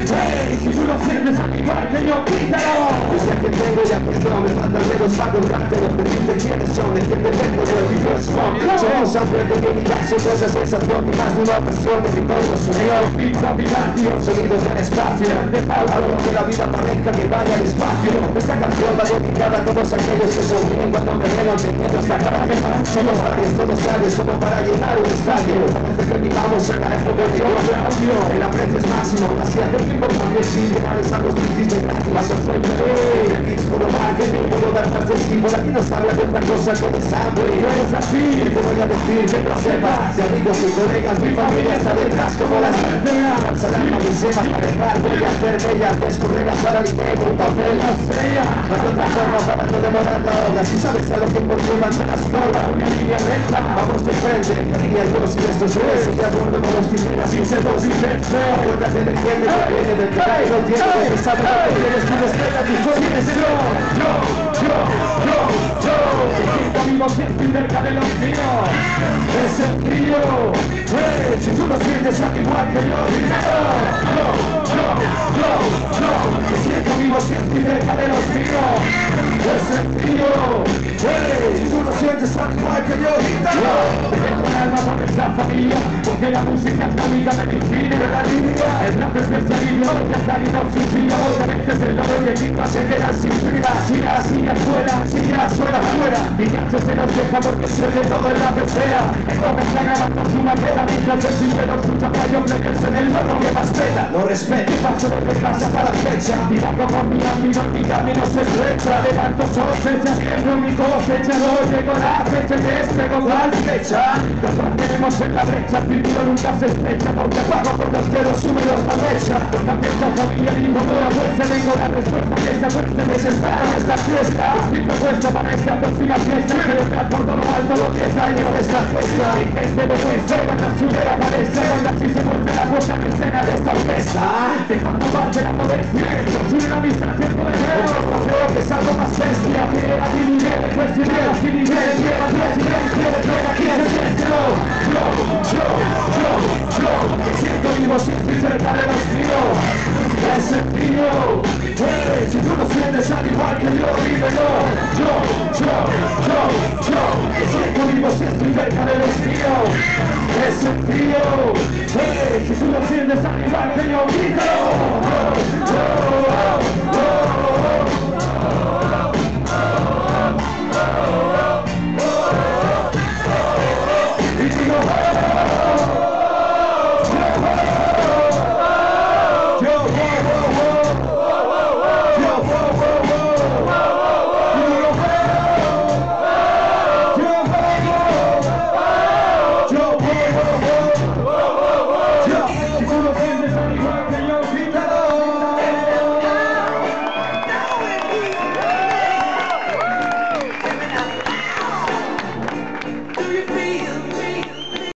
Hey, si tú lo sientes al igual que yo, grítalo. Yo sé que tengo ya que no me faltan dedos para contártelo, pero dime quiénes son, es que te vengo de Reverse Funk. Somos hambre de divinidad, son cosas de sensación y más de una pasión de mi pueblo señor. Improvisación, sonidos del espacio, de palabra que la vida parezca que vaya al espacio. Esta canción va dedicada a todos aquellos que sonríen cuando me ven teniendo esta cara de pan. Somos varios, todos grandes, como para llenar un estadio. Parece que vivamos en la época de audio, el aprecio es máximo, así hace tiempo también sin llegar a los principios de la sorpresa. Aquí puro marketing, puedo dar parte sí, por aquí no se habla de otra cosa que de sangre. No es así, te voy a decir que no sepas, de amigos y colegas, mi familia está detrás como las carteras. Alza la mano y sepas manejar, voy a hacer bellas, descorregas para el tiempo, un papel, la estrella. No hay otra forma para no demorar la hora, si sabes a lo que por qué van las colas, una línea recta, vamos de frente, línea y dos y esto es, y de acuerdo con los tijeras y se dos y sexo. Acuérdate de quién me viene, del que nadie lo tiene, de que sabe lo que tienes, tú estrella, tú tienes yo. Vivo siempre cerca de los míos. Es el frío. Si tú lo sientes al igual que yo, me siento vivo siempre cerca de los míos. Es el frío. Si tú lo sientes al igual que yo, tengo un alma por esta familia, porque la música es la única medicina de la línea. El rap es nuestra línea, porque ha salido sin frío. A veces el lobo y el himno se quedan sin vida. Siga fuera, suena fuera. Y ya se nos deja porque se de todo en la pecera. Entonces está grabando su maqueta mientras el silbero escucha fallo meterse en el barro que más peta. No respeto, paso de que pasa para la fecha. Mira como mi amigo, mi camino se estrecha. Levanto sospechas, siembro mi cosecha. No llegó la fecha que despego tal fecha. Nos mantenemos en la brecha, el futuro nunca se estrecha. Porque pago por los dedos húmedos la brecha. Porque esta familia digo toda fuerza, tengo la respuesta que esta fuerza desespera en esta fiesta. Mi propuesta para esta próxima fiesta. Quiero estar por todo lo alto lo que es año de esta fiesta. Y desde de fuerza, cuando sube la cabeza, cuando así se vuelve la cosa en escena de esta orquesta. Dejando parte la modestia, sube la vista hacia el poder. Creo que es algo más bestia, que era mi nivel, pues si era sin nivel, lleva Dios y Dios, aquí es el yo, que siento vivo siempre cerca de los míos. Es el frío, si tú lo sientes al igual que yo, dímelo. Yo, que siento vivo siempre cerca de los míos. Es el frío, si tú lo sientes al igual que yo, dímelo.